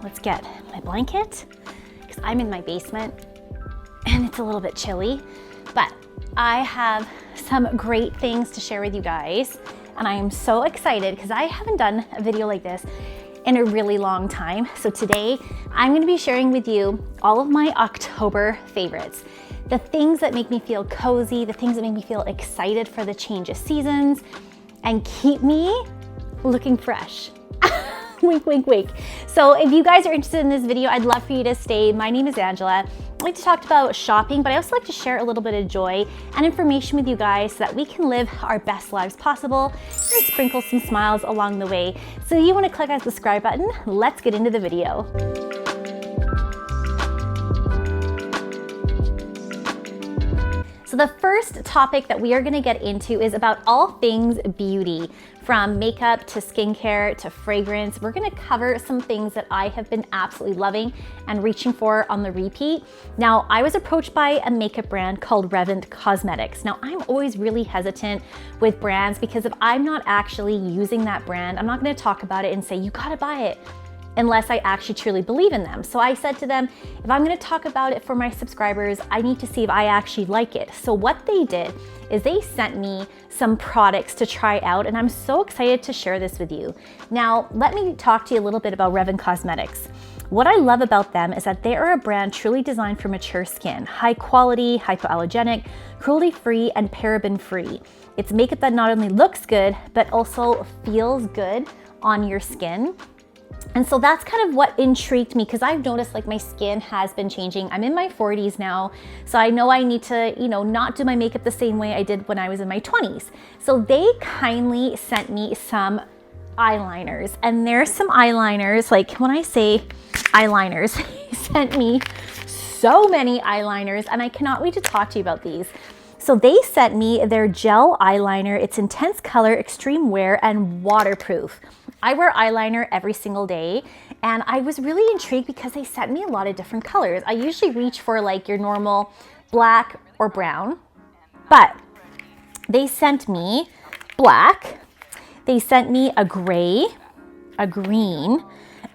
let's get my blanket because I'm in my basement and it's a little bit chilly, but I have some great things to share with you guys. And I am so excited because I haven't done a video like this in a really long time. So today I'm going to be sharing with you all of my October favorites. The things that make me feel cozy, the things that make me feel excited for the change of seasons and keep me looking fresh. Wink, wink, wink. So if you guys are interested in this video, I'd love for you to stay. My name is Angela. I like to talk about shopping, but I also like to share a little bit of joy and information with you guys so that we can live our best lives possible and sprinkle some smiles along the way. So if you want to click that subscribe button, let's get into the video. So the first topic that we are going to get into is about all things beauty, from makeup to skincare to fragrance. We're going to cover some things that I have been absolutely loving and reaching for on the repeat. Now, I was approached by a makeup brand called Revant Cosmetics. Now, I'm always really hesitant with brands because if I'm not actually using that brand, I'm not going to talk about it and say, you got to buy it, unless I actually truly believe in them. So I said to them, if I'm gonna talk about it for my subscribers, I need to see if I actually like it. So what they did is they sent me some products to try out, and I'm so excited to share this with you. Now, let me talk to you a little bit about Revant Cosmetics. What I love about them is that they are a brand truly designed for mature skin, high quality, hypoallergenic, cruelty-free, and paraben-free. It's makeup that not only looks good, but also feels good on your skin. And so that's kind of what intrigued me because I've noticed like my skin has been changing. I'm in my 40s now, so I know I need to, not do my makeup the same way I did when I was in my 20s. So they kindly sent me some eyeliners, and there's some eyeliners, like when I say eyeliners, they sent me so many eyeliners, and I cannot wait to talk to you about these. So they sent me their gel eyeliner. It's intense color, extreme wear, and waterproof. I wear eyeliner every single day, and I was really intrigued because they sent me a lot of different colors. I usually reach for like your normal black or brown, but they sent me black, they sent me a gray, a green,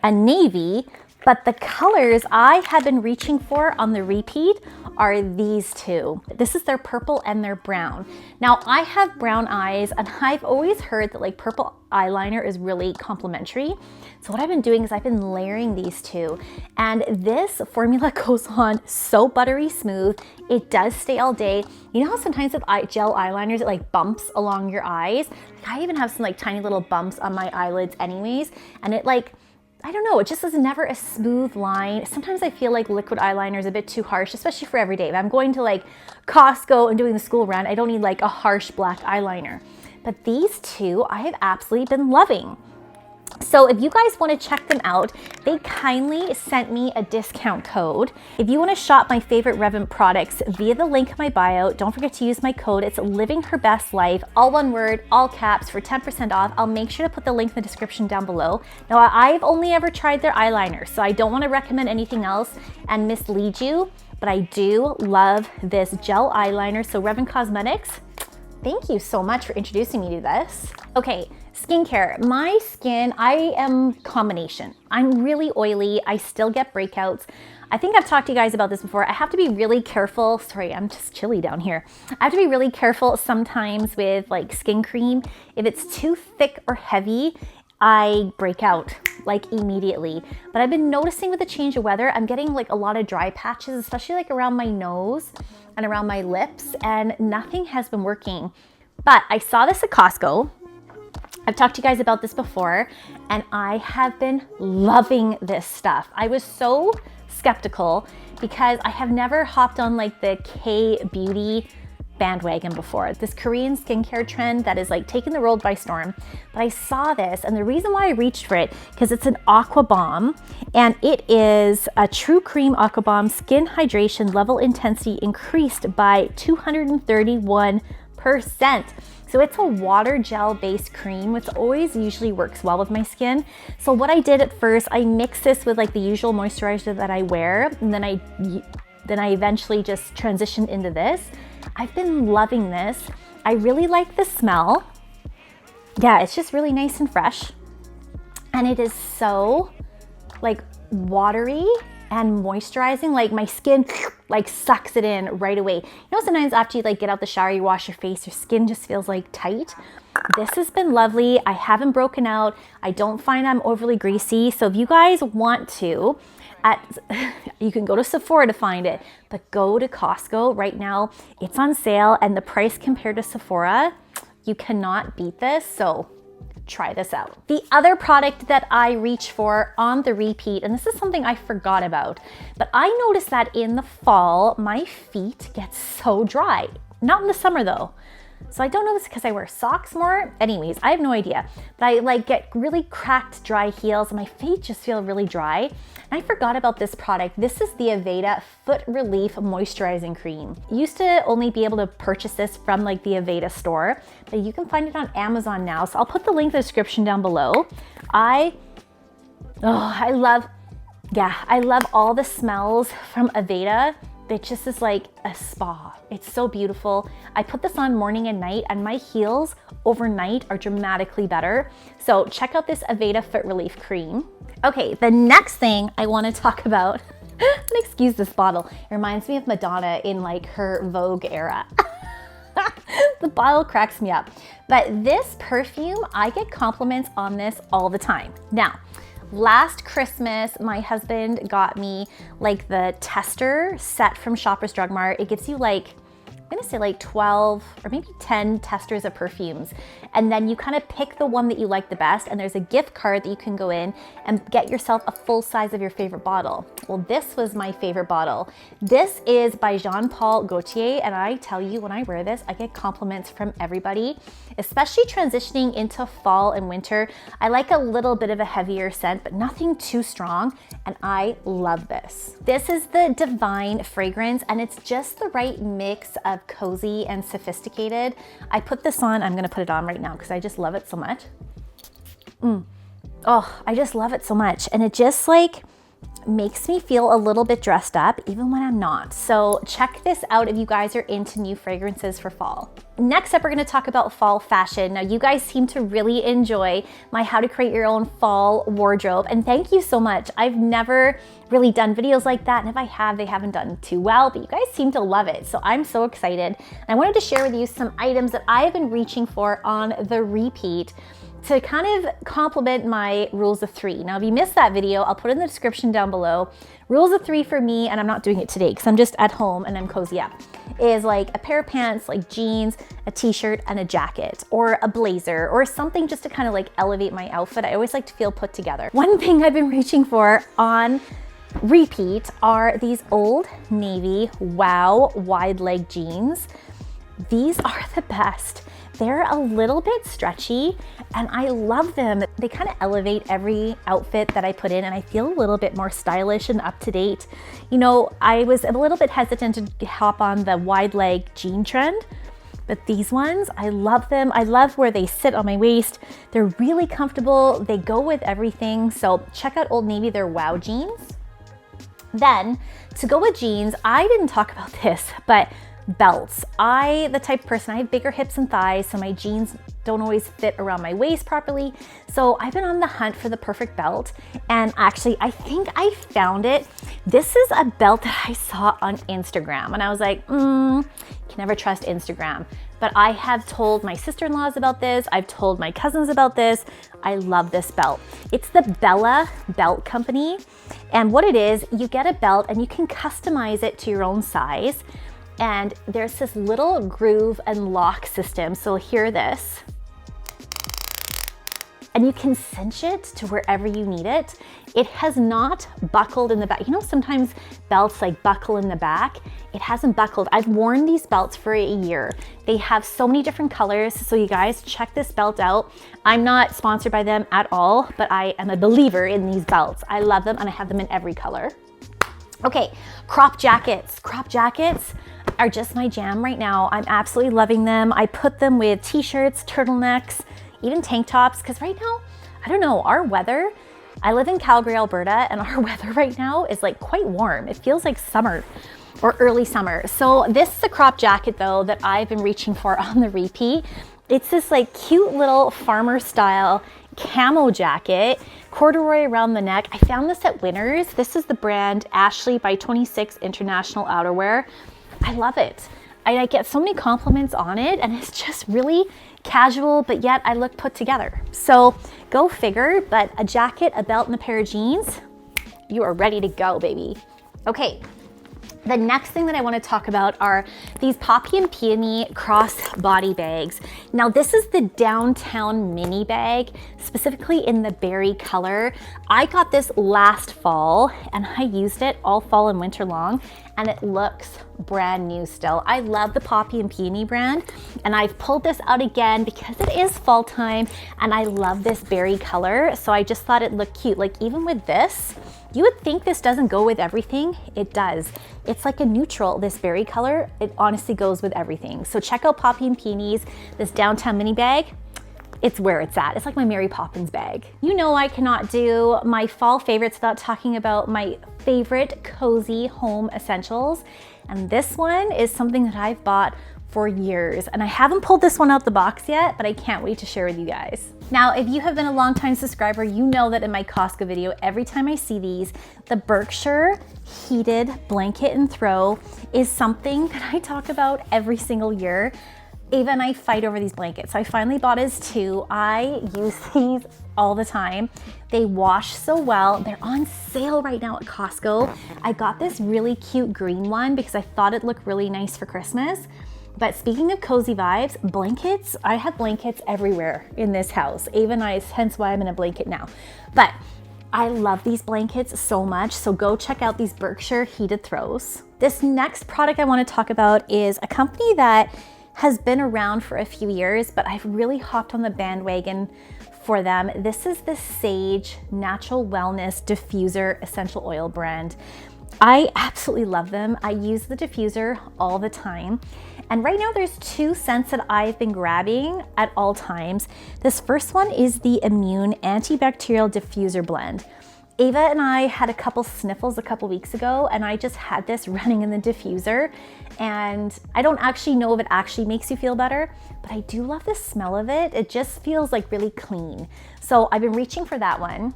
a navy, but the colors I have been reaching for on the repeat are these two. This is their purple and their brown. Now, I have brown eyes, and I've always heard that like purple eyeliner is really complimentary. So what I've been doing is I've been layering these two, and this formula goes on so buttery smooth. It does stay all day. You know how sometimes with gel eyeliners, it like bumps along your eyes? I even have some like tiny little bumps on my eyelids anyways, and it like, I don't know, it just is never a smooth line. Sometimes I feel like liquid eyeliner is a bit too harsh, especially for every day. If I'm going to like Costco and doing the school run, I don't need like a harsh black eyeliner. But these two I have absolutely been loving. So if you guys want to check them out, they kindly sent me a discount code. If you want to shop my favorite Revant products via the link in my bio, don't forget to use my code. It's Living Her Best Life, all one word, all caps, for 10% off. I'll make sure to put the link in the description down below. Now, I've only ever tried their eyeliner, so I don't want to recommend anything else and mislead you, but I do love this gel eyeliner. So Revant Cosmetics, thank you so much for introducing me to this. Okay, skincare. My skin, I am combination. I'm really oily. I still get breakouts. I think I've talked to you guys about this before. I have to be really careful. Sorry, I'm just chilly down here. I have to be really careful sometimes with like skin cream. If it's too thick or heavy, I break out like immediately. But I've been noticing with the change of weather, I'm getting like a lot of dry patches, especially like around my nose and around my lips, and nothing has been working. But I saw this at Costco. I've talked to you guys about this before, and I have been loving this stuff. I was so skeptical because I have never hopped on like the K-beauty bandwagon before. This Korean skincare trend that is like taking the world by storm. But I saw this, and the reason why I reached for it, because it's an aqua bomb, and it is a true cream aqua bomb, skin hydration level intensity increased by 231%. So it's a water gel based cream, which always usually works well with my skin. So what I did at first, I mixed this with like the usual moisturizer that I wear, and then I eventually just transitioned into this. I've been loving this. I really like the smell. Yeah, it's just really nice and fresh. And it is so like watery and moisturizing. Like my skin like sucks it in right away. You know, sometimes after you like get out the shower, you wash your face, your skin just feels like tight. This has been lovely. I haven't broken out. I don't find I'm overly greasy. So if you guys want to, you can go to Sephora to find it, but go to Costco right now. It's on sale, and the price compared to Sephora, you cannot beat this. So try this out. The other product that I reach for on the repeat, and this is something I forgot about, but I noticed that in the fall, my feet get so dry. Not in the summer though. So I don't know if it's because I wear socks more. Anyways, I have no idea. But I like get really cracked, dry heels, and my feet just feel really dry. And I forgot about this product. This is the Aveda Foot Relief Moisturizing Cream. You used to only be able to purchase this from like the Aveda store, but you can find it on Amazon now. So I'll put the link in the description down below. I love all the smells from Aveda. It just is like a spa. It's so beautiful. I put this on morning and night, and my heels overnight are dramatically better. So check out this Aveda Foot Relief Cream. Okay, the next thing I want to talk about, and excuse this bottle, it reminds me of Madonna in like her Vogue era. The bottle cracks me up. But this perfume, I get compliments on this all the time. Now, last Christmas, my husband got me like the tester set from Shoppers Drug Mart. It gives you like, I'm gonna say like 12 or maybe 10 testers of perfumes. And then you kind of pick the one that you like the best, and there's a gift card that you can go in and get yourself a full size of your favorite bottle. Well, this was my favorite bottle. This is by Jean Paul Gaultier, and I tell you, when I wear this, I get compliments from everybody, especially transitioning into fall and winter. I like a little bit of a heavier scent, but nothing too strong, and I love this. This is the Divine fragrance, and it's just the right mix of cozy and sophisticated. I put this on, I'm gonna put it on right now because I just love it so much. Oh, I just love it so much. And it just like makes me feel a little bit dressed up even when I'm not. So check this out if you guys are into new fragrances for fall. Next up, we're gonna talk about fall fashion. Now, you guys seem to really enjoy my how to create your own fall wardrobe, and thank you so much. I've never really done videos like that, and if I have, they haven't done too well, but you guys seem to love it, so I'm so excited. And I wanted to share with you some items that I've been reaching for on the repeat to kind of complement my rules of 3. Now, if you missed that video, I'll put it in the description down below. Rules of 3 for me, and I'm not doing it today because I'm just at home and I'm cozy up, is like a pair of pants, like jeans, a t-shirt, and a jacket, or a blazer, or something just to kind of like elevate my outfit. I always like to feel put together. One thing I've been reaching for on repeat are these Old Navy Wow wide leg jeans. These are the best. They're a little bit stretchy and I love them. They kind of elevate every outfit that I put in, and I feel a little bit more stylish and up to date. You know, I was a little bit hesitant to hop on the wide leg jean trend, but these ones, I love them. I love where they sit on my waist. They're really comfortable. They go with everything. So check out Old Navy, their Wow jeans. Then to go with jeans, I didn't talk about this, but belts. The type of person, I have bigger hips and thighs, so my jeans don't always fit around my waist properly. So I've been on the hunt for the perfect belt, and actually I think I found it. This is a belt that I saw on Instagram, and I was like, can never trust Instagram. But I have told my sister-in-laws about this. I've told my cousins about this. I love this belt. It's the Bella Belt Company. And what it is, you get a belt and you can customize it to your own size. And there's this little groove and lock system. So hear this. And you can cinch it to wherever you need it. It has not buckled in the back. You know, sometimes belts like buckle in the back. It hasn't buckled. I've worn these belts for a year. They have so many different colors. So you guys check this belt out. I'm not sponsored by them at all, but I am a believer in these belts. I love them and I have them in every color. Okay, crop jackets. Crop jackets are just my jam right now. I'm absolutely loving them. I put them with t-shirts, turtlenecks, even tank tops, because right now, I don't know, our weather, I live in Calgary, Alberta, and our weather right now is like quite warm. It feels like summer or early summer. So this is a crop jacket though that I've been reaching for on the repeat. It's this like cute little farmer style. camo jacket, corduroy around the neck. I found this at Winners. This is the brand Ashley by 26 International Outerwear. I love it. I get so many compliments on it, and it's just really casual, but yet I look put together. So go figure, but a jacket, a belt, and a pair of jeans, you are ready to go, baby. Okay. The next thing that I want to talk about are these Poppy and Peony crossbody bags. Now this is the downtown mini bag, specifically in the berry color. I got this last fall and I used it all fall and winter long, and it looks brand new still. I love the Poppy and Peony brand, and I've pulled this out again because it is fall time and I love this berry color. So I just thought it looked cute. Like even with this, you would think this doesn't go with everything. It does. It's like a neutral, this berry color. It honestly goes with everything. So check out Poppy and Peony's, this downtown mini bag. It's where it's at. It's like my Mary Poppins bag. You know I cannot do my fall favorites without talking about my favorite cozy home essentials. And this one is something that I've bought for years, and I haven't pulled this one out the box yet, but I can't wait to share with you guys. Now, if you have been a longtime subscriber, you know that in my Costco video, every time I see these, the Berkshire heated blanket and throw is something that I talk about every single year. Ava and I fight over these blankets. So I finally bought his two. I use these all the time. They wash so well. They're on sale right now at Costco. I got this really cute green one because I thought it looked really nice for Christmas. But speaking of cozy vibes, blankets, I have blankets everywhere in this house. Ava and I, hence why I'm in a blanket now. But I love these blankets so much, so go check out these Berkshire heated throws. This next product I want to talk about is a company that has been around for a few years, but I've really hopped on the bandwagon for them. This is the Sage Natural Wellness Diffuser Essential Oil brand. I absolutely love them. I use the diffuser all the time. And right now there's two scents that I've been grabbing at all times. This first one is the Immune Antibacterial Diffuser Blend. Ava and I had a couple sniffles a couple weeks ago, and I just had this running in the diffuser, and I don't actually know if it actually makes you feel better, but I do love the smell of it. It just feels like really clean. So I've been reaching for that one.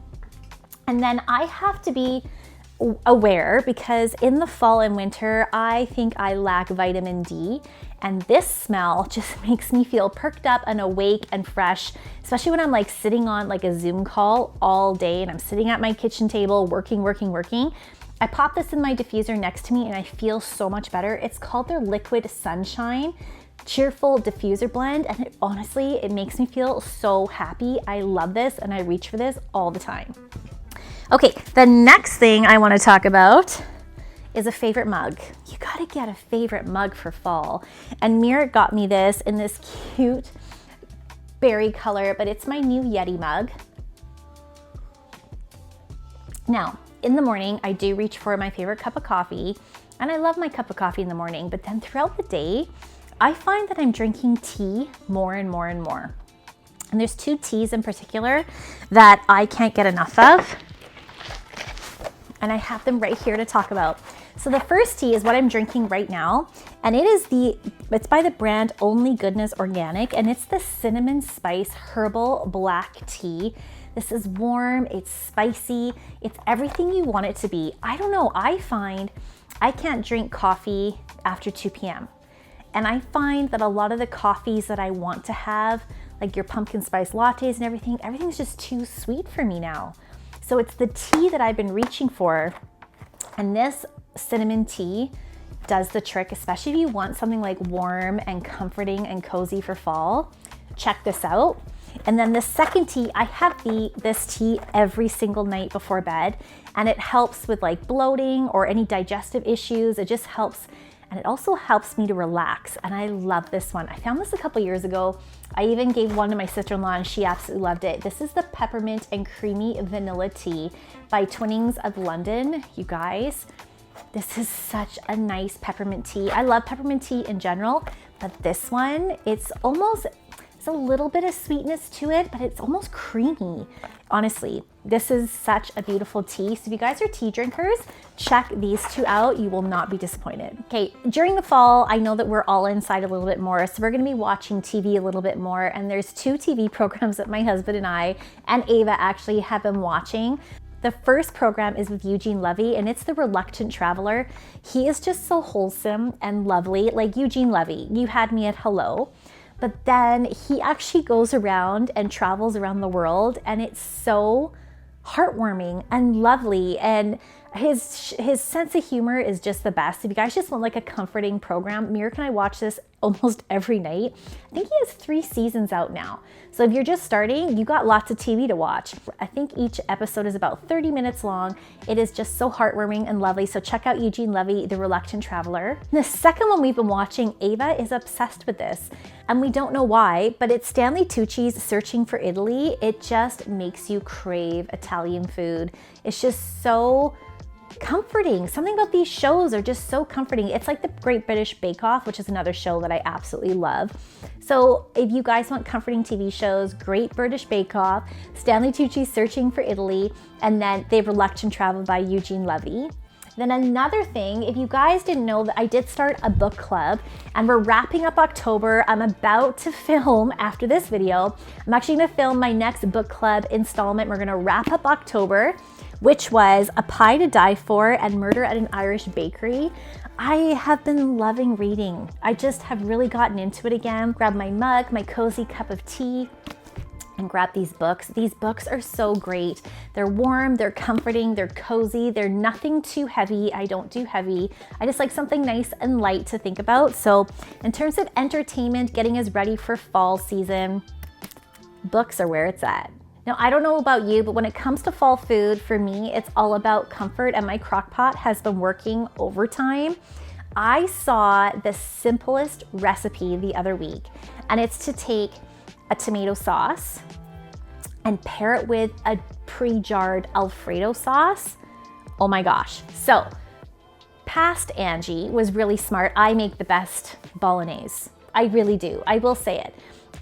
And then I have to be aware because in the fall and winter, I think I lack vitamin D, and this smell just makes me feel perked up and awake and fresh, especially when I'm like sitting on like a Zoom call all day and I'm sitting at my kitchen table working. I pop this in my diffuser next to me and I feel so much better. It's called their Liquid Sunshine Cheerful Diffuser Blend, and honestly, it makes me feel so happy. I love this and I reach for this all the time. Okay, the next thing I want to talk about is a favorite mug. You gotta get a favorite mug for fall. And Mira got me this in this cute berry color, but it's my new Yeti mug. Now, in the morning, I do reach for my favorite cup of coffee, and I love my cup of coffee in the morning, but then throughout the day, I find that I'm drinking tea more and more and more. And there's two teas in particular that I can't get enough of, and I have them right here to talk about. So the first tea is what I'm drinking right now, and it's by the brand Only Goodness Organic, and it's the Cinnamon Spice Herbal Black Tea. This is warm, it's spicy, it's everything you want it to be. I don't know, I find I can't drink coffee after 2 p.m. And I find that a lot of the coffees that I want to have, like your pumpkin spice lattes and everything's just too sweet for me now. So it's the tea that I've been reaching for, and this cinnamon tea does the trick, especially if you want something like warm and comforting and cozy for fall. Check this out. And then the second tea, I have this tea every single night before bed, and it helps with like bloating or any digestive issues. It just helps, and it also helps me to relax, and I love this one. I found this a couple years ago. I even gave one to my sister-in-law and she absolutely loved it. This is the Peppermint and Creamy Vanilla Tea by Twinings of London. You guys, this is such a nice peppermint tea. I love peppermint tea in general, but this one, it's It's a little bit of sweetness to it, but it's almost creamy. Honestly, this is such a beautiful tea. So if you guys are tea drinkers, check these two out. You will not be disappointed. Okay, during the fall, I know that we're all inside a little bit more. So we're gonna be watching TV a little bit more. And there's 2 TV programs that my husband and I and Ava actually have been watching. The first program is with Eugene Levy, and it's The Reluctant Traveler. He is just so wholesome and lovely. Like Eugene Levy, you had me at hello. But then he actually goes around and travels around the world, and it's so heartwarming and lovely, and his sense of humor is just the best. If you guys just want like a comforting program, Mirka and I watch this almost every night. I think he has 3 seasons out now. So if you're just starting, you got lots of TV to watch. I think each episode is about 30 minutes long. It is just so heartwarming and lovely. So check out Eugene Levy, The Reluctant Traveler. And the second one we've been watching, Ava is obsessed with this. And we don't know why, but it's Stanley Tucci's Searching for Italy. It just makes you crave Italian food. It's just so comforting. Something about these shows are just so comforting. It's like the Great British Bake Off, which is another show that I absolutely love. So if you guys want comforting TV shows, Great British Bake Off, Stanley Tucci's Searching for Italy, and then The Reluctant Traveler by Eugene Levy. Then another thing, if you guys didn't know, that I did start a book club, and we're wrapping up October. I'm about to film, after this video, I'm actually gonna film my next book club installment. We're gonna wrap up October, which was A Pie to Die For and Murder at an Irish Bakery. I have been loving reading. I just have really gotten into it again. Grab my mug, my cozy cup of tea, and grab these books. These books are so great. They're warm, they're comforting, they're cozy, they're nothing too heavy. I don't do heavy. I just like something nice and light to think about. So in terms of entertainment, getting us ready for fall season, books are where it's at. Now, I don't know about you, but when it comes to fall food, for me, it's all about comfort, and my crock pot has been working overtime. I saw the simplest recipe the other week, and it's to take a tomato sauce and pair it with a pre-jarred Alfredo sauce. Oh my gosh. So, past Angie was really smart. I make the best bolognese. I really do. I will say it.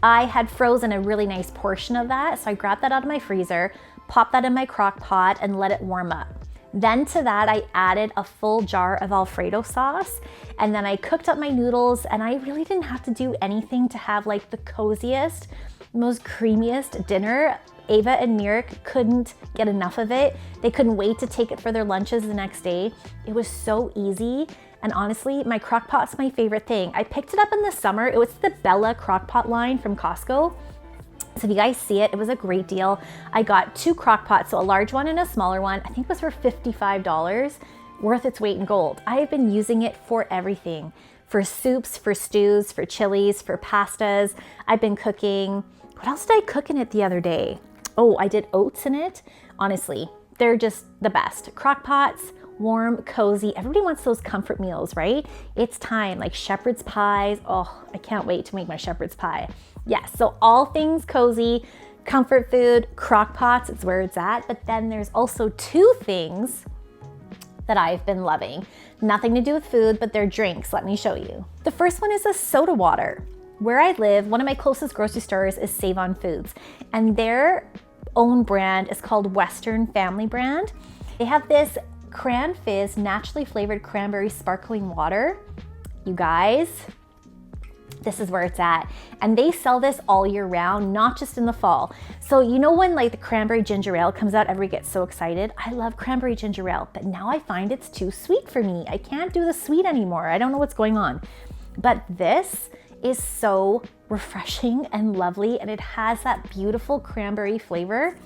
I had frozen a really nice portion of that, so I grabbed that out of my freezer, popped that in my crock pot, and let it warm up. Then to that, I added a full jar of Alfredo sauce, and then I cooked up my noodles, and I really didn't have to do anything to have like the coziest, most creamiest dinner. Ava and Mirk couldn't get enough of it. They couldn't wait to take it for their lunches the next day. It was so easy. And honestly, my crock pot's my favorite thing. I picked it up in the summer. It was the Bella crock pot line from Costco. So if you guys see it, it was a great deal. I got 2 crock pots, so a large one and a smaller one. I think it was for $55, worth its weight in gold. I have been using it for everything. For soups, for stews, for chilies, for pastas. I've been cooking. What else did I cook in it the other day? Oh, I did oats in it. Honestly, they're just the best. Crock pots, warm, cozy. Everybody wants those comfort meals, right? It's time, like shepherd's pies. Oh, I can't wait to make my shepherd's pie. Yes, so all things cozy, comfort food, crock pots, it's where it's at. But then there's also 2 things that I've been loving. Nothing to do with food, but they're drinks. Let me show you. The first one is a soda water. Where I live, one of my closest grocery stores is Save On Foods, and their own brand is called Western Family Brand. They have this Cran Fizz naturally flavored cranberry sparkling water. You guys, this is where it's at. And they sell this all year round, not just in the fall. So you know when like the cranberry ginger ale comes out, everybody gets so excited. I love cranberry ginger ale, but now I find it's too sweet for me. I can't do the sweet anymore. I don't know what's going on. But this is so refreshing and lovely, and it has that beautiful cranberry flavor.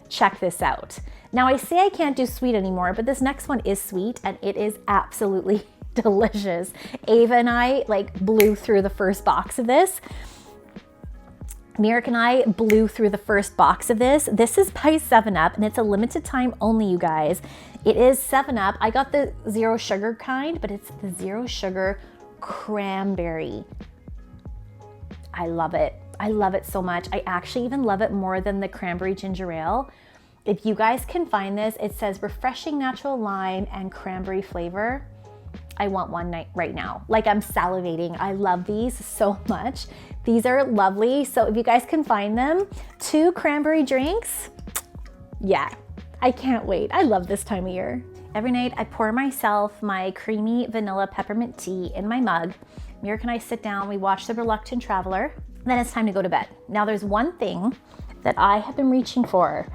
Check this out. Now I say I can't do sweet anymore, but this next one is sweet, and it is absolutely delicious. Ava and I like blew through the first box of this. Mirk and I blew through the first box of this. This is by 7-Up, and it's a limited time only, you guys. It is 7-Up. I got the 0 sugar kind, but it's the 0 sugar cranberry. I love it. I love it so much. I actually even love it more than the cranberry ginger ale. If you guys can find this, it says refreshing natural lime and cranberry flavor. I want one right now. Like, I'm salivating. I love these so much. These are lovely. So if you guys can find them, 2 cranberry drinks. Yeah, I can't wait. I love this time of year. Every night I pour myself my creamy vanilla peppermint tea in my mug. Mirka and I sit down, we watch The Reluctant Traveler, then it's time to go to bed. Now there's one thing that I have been reaching for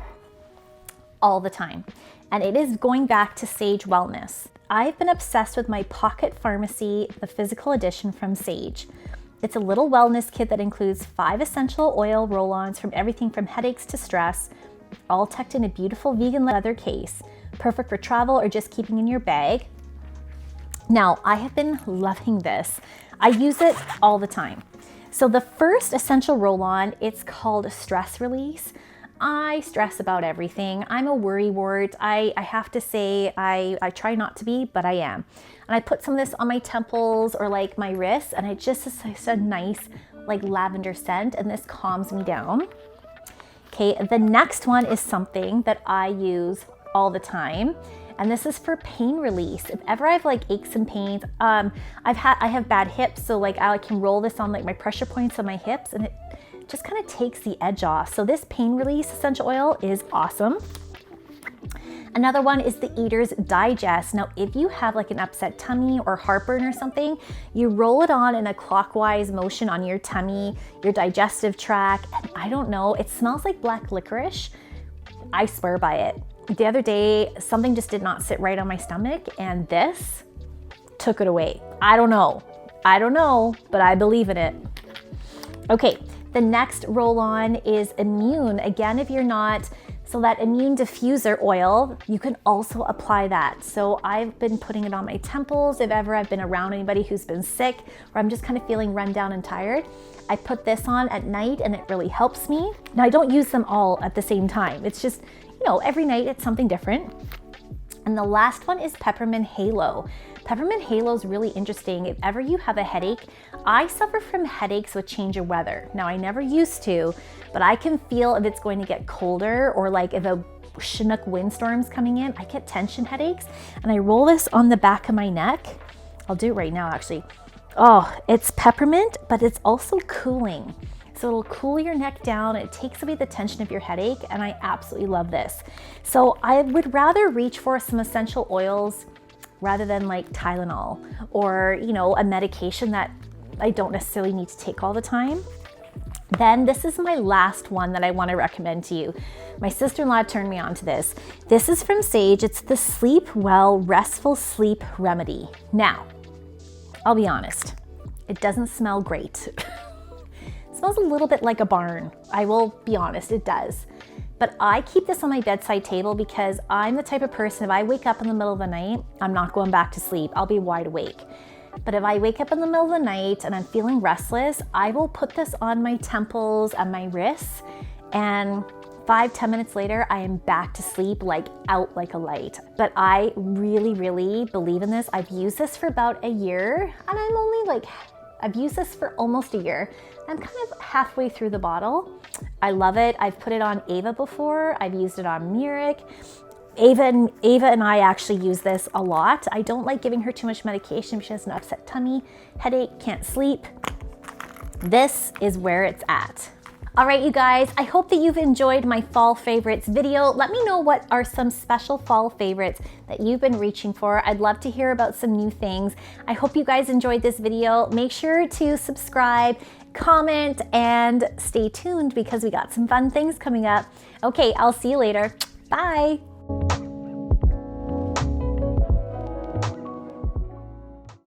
all the time, and it is going back to Sage Wellness. I've been obsessed with my Pocket Pharmacy, the physical edition from Sage. It's a little wellness kit that includes 5 essential oil roll-ons from everything from headaches to stress, all tucked in a beautiful vegan leather case, perfect for travel or just keeping in your bag. Now, I have been loving this. I use it all the time. So the first essential roll-on, it's called Stress Release. I stress about everything. I'm a worrywart. I have to say, I try not to be, but I am. And I put some of this on my temples or like my wrists, and it just is such a nice like lavender scent, and this calms me down. Okay, the next one is something that I use all the time, and this is for pain release. If ever I have like aches and pains, I have bad hips, so like I can roll this on like my pressure points on my hips, and it just kind of takes the edge off. So this pain release essential oil is awesome. Another one is the Eater's Digest. Now, if you have like an upset tummy or heartburn or something, you roll it on in a clockwise motion on your tummy, your digestive tract, and I don't know, it smells like black licorice. I swear by it. The other day, something just did not sit right on my stomach, and this took it away. I don't know, but I believe in it. Okay, the next roll-on is Immune. Again, if you're not, so that Immune diffuser oil, you can also apply that. So I've been putting it on my temples if ever I've been around anybody who's been sick, or I'm just kind of feeling run down and tired. I put this on at night and it really helps me. Now, I don't use them all at the same time. It's just, you know, every night it's something different. And the last one is Peppermint Halo. Peppermint Halo is really interesting. If ever you have a headache, I suffer from headaches with change of weather. Now, I never used to, but I can feel if it's going to get colder, or like if a Chinook windstorm's coming in, I get tension headaches, and I roll this on the back of my neck. I'll do it right now, actually. Oh, it's peppermint, but it's also cooling. So it'll cool your neck down, it takes away the tension of your headache, and I absolutely love this. So I would rather reach for some essential oils rather than like Tylenol or, you know, a medication that I don't necessarily need to take all the time. Then this is my last one that I want to recommend to you. My sister-in-law turned me on to this. This is from Sage. It's the Sleep Well Restful Sleep Remedy. Now, I'll be honest, it doesn't smell great. It smells a little bit like a barn. I will be honest, it does. But I keep this on my bedside table because I'm the type of person, if I wake up in the middle of the night, I'm not going back to sleep. I'll be wide awake. But if I wake up in the middle of the night and I'm feeling restless, I will put this on my temples and my wrists, and 5-10 minutes later, I am back to sleep, like out like a light. But I really, really believe in this. I've used this for about a year, and I'm only like, I've used this for almost a year. I'm kind of halfway through the bottle. I love it. I've put it on Ava before. I've used it on Mirka. Ava and I actually use this a lot. I don't like giving her too much medication. She has an upset tummy, headache, can't sleep. This is where it's at. All right, you guys, I hope that you've enjoyed my fall favorites video. Let me know what are some special fall favorites that you've been reaching for. I'd love to hear about some new things. I hope you guys enjoyed this video. Make sure to subscribe, comment, and stay tuned because we got some fun things coming up. Okay, I'll see you later. Bye.